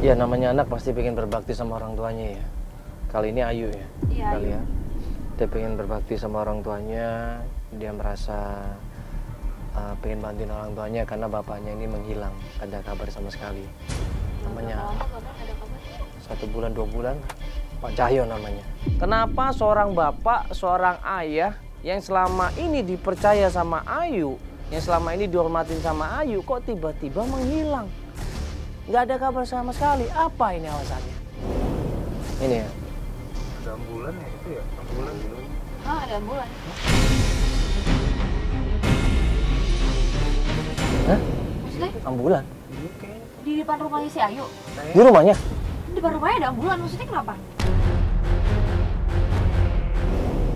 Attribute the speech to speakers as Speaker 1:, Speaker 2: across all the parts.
Speaker 1: Ya namanya anak pasti pengen berbakti sama orang tuanya ya. Kali ini Ayu ya.
Speaker 2: Iya,
Speaker 1: Kali
Speaker 2: Ayu.
Speaker 1: ya. Dia pengen berbakti sama orang tuanya. Dia merasa pengen bantuin orang tuanya karena bapaknya ini menghilang, ada kabar sama sekali. Namanya
Speaker 2: Ada kabar?
Speaker 1: 1 bulan 2 bulan. Pak Cahyo namanya. Kenapa seorang bapak, seorang ayah yang selama ini dipercaya sama Ayu, yang selama ini dihormatin sama Ayu, kok tiba-tiba menghilang? Nggak ada kabar sama sekali. Apa ini alasannya? Ini ya.
Speaker 3: Ada ambulan ya itu ya? Ambulan gitu.
Speaker 2: Ah, ada ambulan.
Speaker 1: Hah?
Speaker 2: Maksudnya
Speaker 1: Ambulan?
Speaker 3: Iya kayaknya.
Speaker 2: di depan rumahnya si Ayu?
Speaker 1: Di rumahnya?
Speaker 2: Di depan rumahnya ada ambulan, maksudnya kenapa?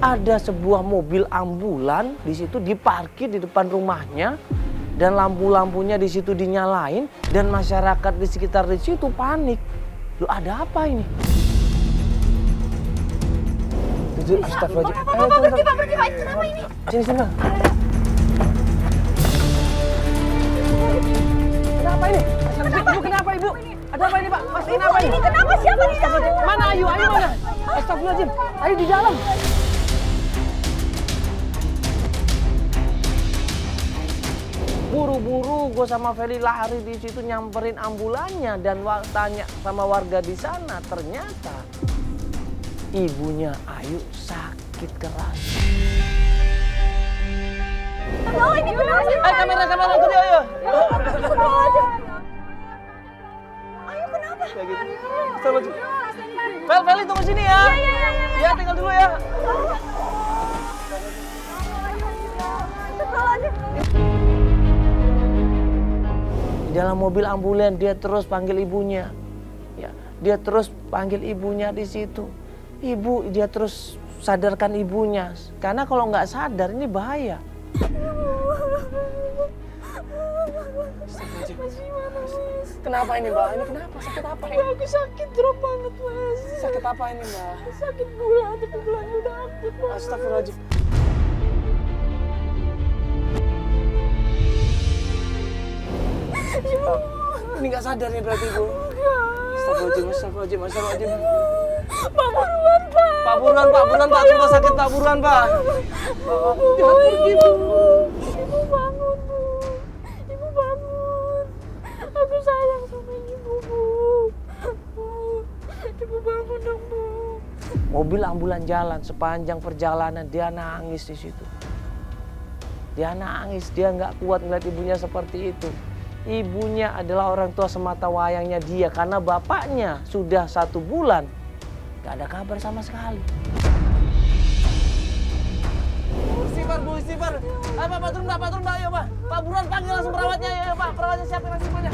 Speaker 1: Ada sebuah mobil ambulan di situ diparkir di depan rumahnya dan lampu-lampunya di situ dinyalain dan masyarakat di sekitar di situ panik. Loh, ada apa ini? Itu astagfirullahaladzim.
Speaker 2: Pak, berhenti Pak, kenapa ini?
Speaker 1: Sini, sini, Bang. Kenapa ini? Ibu, kenapa Ibu? Ada apa ini, Pak? Mas, kenapa ini?
Speaker 2: Kenapa? Siapa nih?
Speaker 1: Mana Ayu? Ayu mana? Astagfirullahaladzim. Ayu di dalam. Buru-buru gue sama Feli lari di situ nyamperin ambulannya dan tanya sama warga di sana, ternyata ibunya Ayu sakit keras.
Speaker 2: Oh, ini kenapa?
Speaker 1: Kamera aku dia, ayo.
Speaker 2: Ayu kenapa?
Speaker 1: Kayak gitu. Astagfirullahaladzim. Feli tunggu sini ya. Iya, tinggal dulu ya. Di dalam mobil ambulan dia terus panggil ibunya. Ya, dia terus panggil ibunya di situ. Ibu, dia terus sadarkan ibunya. Karena kalau nggak sadar ini bahaya. Kenapa ini, Mbak? Ini kenapa? Sakit apa ini?
Speaker 2: Aku sakit drop banget, Mas.
Speaker 1: Sakit apa ini, Mbak?
Speaker 2: Sakit bulan, tapi bulannya udah akut, Mas.
Speaker 1: Astagfirullahaladzim. Ini nggak sadar nih berarti, Bu. Astagfirullahaladzim.
Speaker 2: Pak Buruan, Pak.
Speaker 1: Pak Buruan, Pak. Rumah sakit Pak Buruan, Pak.
Speaker 2: Ibu bangun, Bu. Ibu bangun. Aku sayang sama Ibu, Bu. Ibu bangun dong, Bu.
Speaker 1: Mobil ambulan jalan, sepanjang perjalanan dia nangis di situ. Dia nangis, dia nggak kuat melihat ibunya seperti itu. Ibunya adalah orang tua semata wayangnya dia karena bapaknya sudah 1 bulan nggak ada kabar sama sekali. Bu, istighfar. Pak, turun, Pak, ayo, Pak. Pak Buruan panggil langsung perawatnya, ayo, Pak. Perawatnya siapin langsung aja.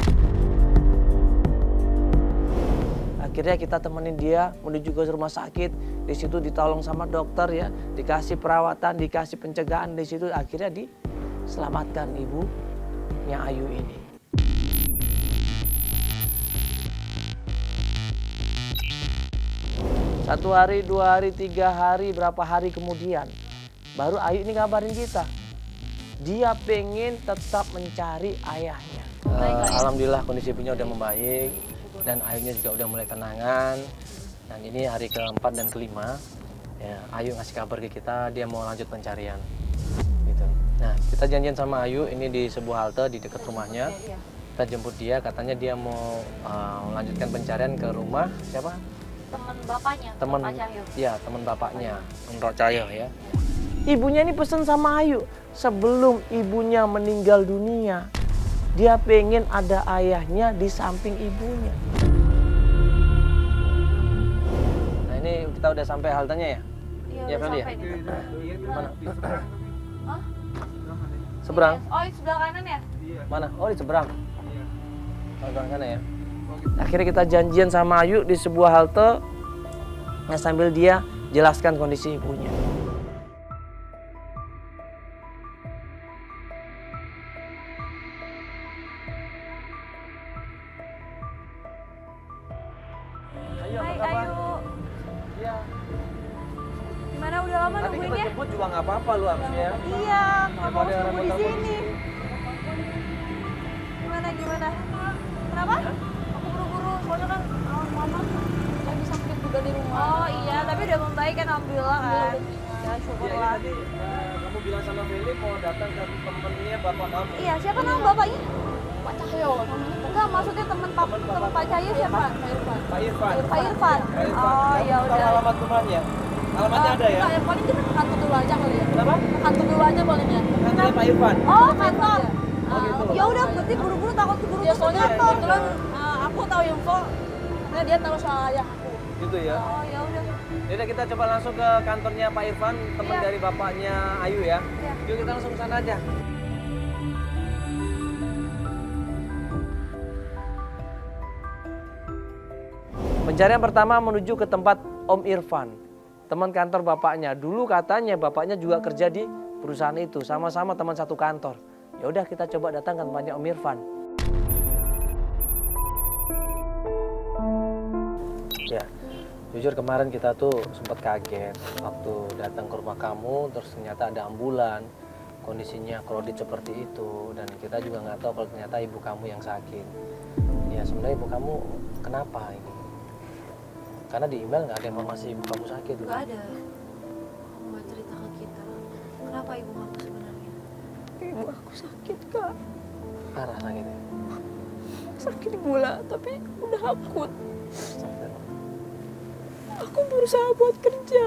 Speaker 1: Akhirnya kita temenin dia menuju ke rumah sakit. Di situ ditolong sama dokter ya, dikasih perawatan, dikasih pencegahan di situ. Akhirnya diselamatkan ibunya Ayu ini. Satu hari, 2 hari, 3 hari, berapa hari kemudian baru Ayu ini ngabarin kita. Dia pengen tetap mencari ayahnya. Alhamdulillah kondisi ibunya udah membaik dan Ayunya juga udah mulai tenangan. Dan ini hari ke-4 dan ke-5. Ya, Ayu ngasih kabar ke kita dia mau lanjut pencarian. Gitu. Nah, kita janjian sama Ayu ini di sebuah halte di dekat rumahnya. Kita jemput dia, katanya dia mau melanjutkan pencarian ke rumah siapa?
Speaker 2: Teman bapaknya,
Speaker 1: Teman
Speaker 2: Pak Cahyo.
Speaker 1: ya, teman bapaknya, Pak Cahyo ya. Ibunya ini pesen sama Ayu, sebelum ibunya meninggal dunia, dia pengen ada ayahnya di samping ibunya. Nah, ini kita udah sampai haltenya ya?
Speaker 2: Iya,
Speaker 1: Ya,
Speaker 2: udah
Speaker 1: Feli ya?
Speaker 2: sampai nih.
Speaker 1: Mana?
Speaker 2: Hah?
Speaker 1: Seberang?
Speaker 2: Oh, di sebelah kanan ya?
Speaker 1: Mana? Oh, di seberang. Seberang sana ya. Akhirnya kita janjian sama Ayu di sebuah halte, nah, sambil dia jelaskan kondisi ibunya.
Speaker 2: Hai, Ayu.
Speaker 1: Iya.
Speaker 2: Gimana, udah lama
Speaker 1: Nanti
Speaker 2: nungguin
Speaker 1: kita
Speaker 2: ya?
Speaker 1: jemput juga nggak apa-apa lu harusnya.
Speaker 2: Iya, nggak mau
Speaker 1: Daripada
Speaker 2: nunggu di
Speaker 1: repot-repot di
Speaker 2: sini. Gimana? Kenapa? Aku buru-buru soalnya kan mama lagi sakit juga di rumah.
Speaker 4: Oh iya, tapi udah membaik kan alhamdulillah kan. Ya
Speaker 1: Iya,
Speaker 4: syukurlah.
Speaker 1: tadi kamu bilang sama Feli mau datang ke temennya bapak kamu.
Speaker 4: Iya, siapa nama bapaknya?
Speaker 2: Pak Cahyo namanya.
Speaker 4: Enggak, maksudnya teman Pak Cahyo siapa?
Speaker 2: Pak Irfan.
Speaker 1: Pak Irfan.
Speaker 4: Pak Irfan.
Speaker 1: Pak Irfan.
Speaker 4: Oh,
Speaker 1: Kamu
Speaker 4: ya
Speaker 1: tahu
Speaker 4: udah.
Speaker 1: alamat rumahnya? Alamatnya ada ya?
Speaker 2: Enggak, yang paling kita ke kantor dulu aja kali ya.
Speaker 1: Kenapa?
Speaker 2: Ke kantor dulu aja paling ya.
Speaker 1: Kantornya Pak Irfan.
Speaker 4: Oh, kantor.
Speaker 1: Oh, gitu.
Speaker 4: Ya udah, berarti buru-buru takut keburu
Speaker 2: Ya
Speaker 4: tutup
Speaker 2: soalnya
Speaker 4: kantor.
Speaker 2: kebetulan aku tahu info karena dia tahu soal ayah aku.
Speaker 1: Gitu ya.
Speaker 4: Oh, ya udah.
Speaker 1: Jadi kita coba langsung ke kantornya Pak Irfan, teman
Speaker 4: Iya.
Speaker 1: dari bapaknya Ayu ya.
Speaker 4: Iya.
Speaker 1: Yuk kita langsung ke sana aja. Pencarian pertama menuju ke tempat Om Irfan, teman kantor bapaknya. Dulu katanya bapaknya juga kerja di perusahaan itu, sama-sama teman satu kantor. Ya udah kita coba datang ke tempatnya Om Irfan. Ya, jujur kemarin kita tuh sempat kaget waktu datang ke rumah kamu, terus ternyata ada ambulan, kondisinya krodit seperti itu, dan kita juga nggak tahu kalau ternyata ibu kamu yang sakit. Ya sebenarnya ibu kamu kenapa ini? Karena di email nggak ada informasi ibu kamu sakit.
Speaker 5: Gak ada. Kamu nggak cerita ke kita. Kenapa ibu kamu sebenarnya?
Speaker 2: Ibu aku sakit kak.
Speaker 1: Parah sakitnya.
Speaker 2: Sakit gula tapi udah akut.
Speaker 1: Sakit apa?
Speaker 2: Aku berusaha buat kerja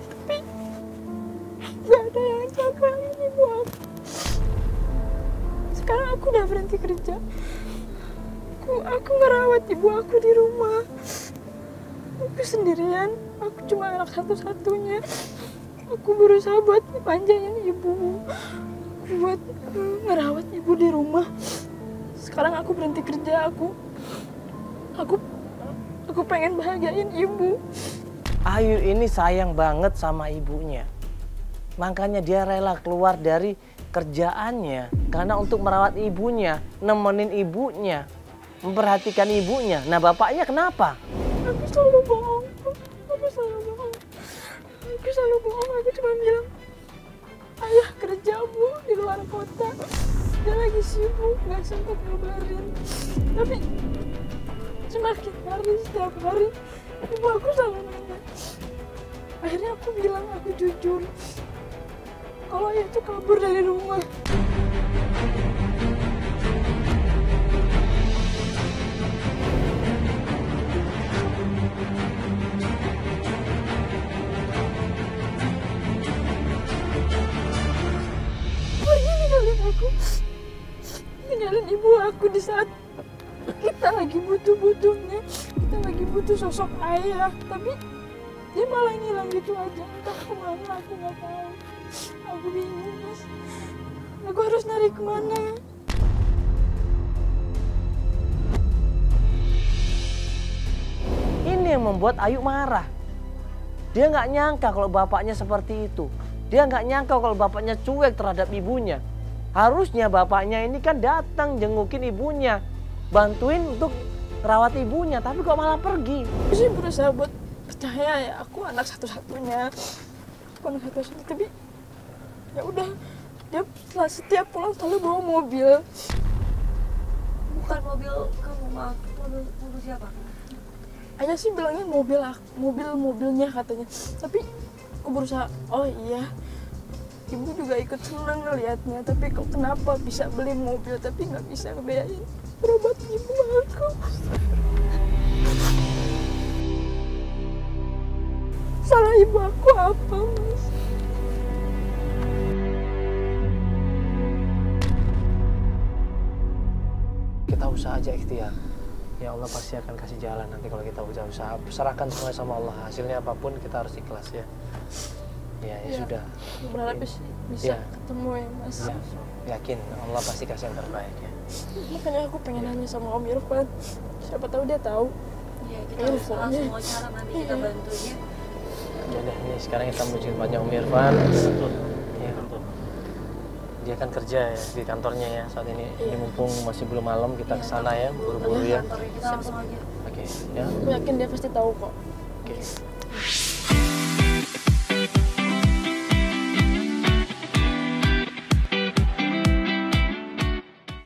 Speaker 2: tapi nggak ada yang jagain ibu aku. Sekarang aku udah berhenti kerja. Aku ngerawat ibu aku di rumah. Aku sendirian, aku cuma anak satu-satunya. Aku berusaha buat panjangin ibu, buat ngerawat ibu di rumah. Sekarang aku berhenti kerja, aku pengen bahagiain ibu.
Speaker 1: Ayu ini sayang banget sama ibunya. Makanya dia rela keluar dari kerjaannya karena untuk merawat ibunya, nemenin ibunya, memperhatikan ibunya. Nah, bapaknya kenapa?
Speaker 2: Aku selalu bohong. Aku selalu bohong. Aku cuma bilang, ayah kerja bu di luar kota. Dia lagi sibuk, nggak sempat ngabarin. Tapi semakin hari, setiap hari, ibu aku selalu nanya. Akhirnya aku bilang, aku jujur. Kalau ayah itu kabur dari rumah. Pergi ninggalin aku. Ninggalin ibu aku di saat kita lagi butuh-butuhnya. Kita lagi butuh sosok ayah. Tapi dia malah ngilang gitu aja. Entah kemana, aku nggak tahu. Aku bingung, Mas. Aku harus nyari kemana?
Speaker 1: Ini yang membuat Ayu marah. Dia nggak nyangka kalau bapaknya seperti itu. Dia nggak nyangka kalau bapaknya cuek terhadap ibunya. Harusnya bapaknya ini kan datang jengukin ibunya, bantuin untuk rawat ibunya, tapi kok malah pergi.
Speaker 2: Aku sih berusaha buat percaya ya, aku anak satu-satunya. Aku anak satu-satunya, tapi ya udah. Dia setiap pulang selalu bawa mobil.
Speaker 5: Bukan mobil kamu, maaf. Mobil siapa?
Speaker 2: Ayah sih bilangnya mobilnya katanya. Tapi aku berusaha, oh iya. Ibu juga ikut senang ngelihatnya, tapi kok kenapa bisa beli mobil tapi nggak bisa ngebiayain berobat ibu aku. Salah ibu aku apa, Mas?
Speaker 1: Kita usaha aja ikhtiar. Ya Allah pasti akan kasih jalan nanti kalau kita usaha. Serahkan semua sama Allah. Hasilnya apapun kita harus ikhlas ya. Ya sudah.
Speaker 2: Berharap bisa
Speaker 1: Ya.
Speaker 2: ketemu ya, Mas.
Speaker 1: Ya, yakin Allah pasti kasih yang terbaik ya.
Speaker 2: Makanya aku pengen nanya sama Om Irfan. Siapa tahu dia tahu.
Speaker 5: Ya, kita harus
Speaker 2: Infonya.
Speaker 5: semua cara nanti kita bantunya.
Speaker 1: Ya deh, ini sekarang kita menuju ke tempatnya Om Irfan. Ya. Dia kan kerja ya di kantornya ya saat ini. Ini mumpung masih belum malam kita ke sana ya, buru-buru ya.
Speaker 5: Kantornya kita langsung aja.
Speaker 1: Oke, ya.
Speaker 2: Aku yakin dia pasti tahu kok.
Speaker 1: Oke.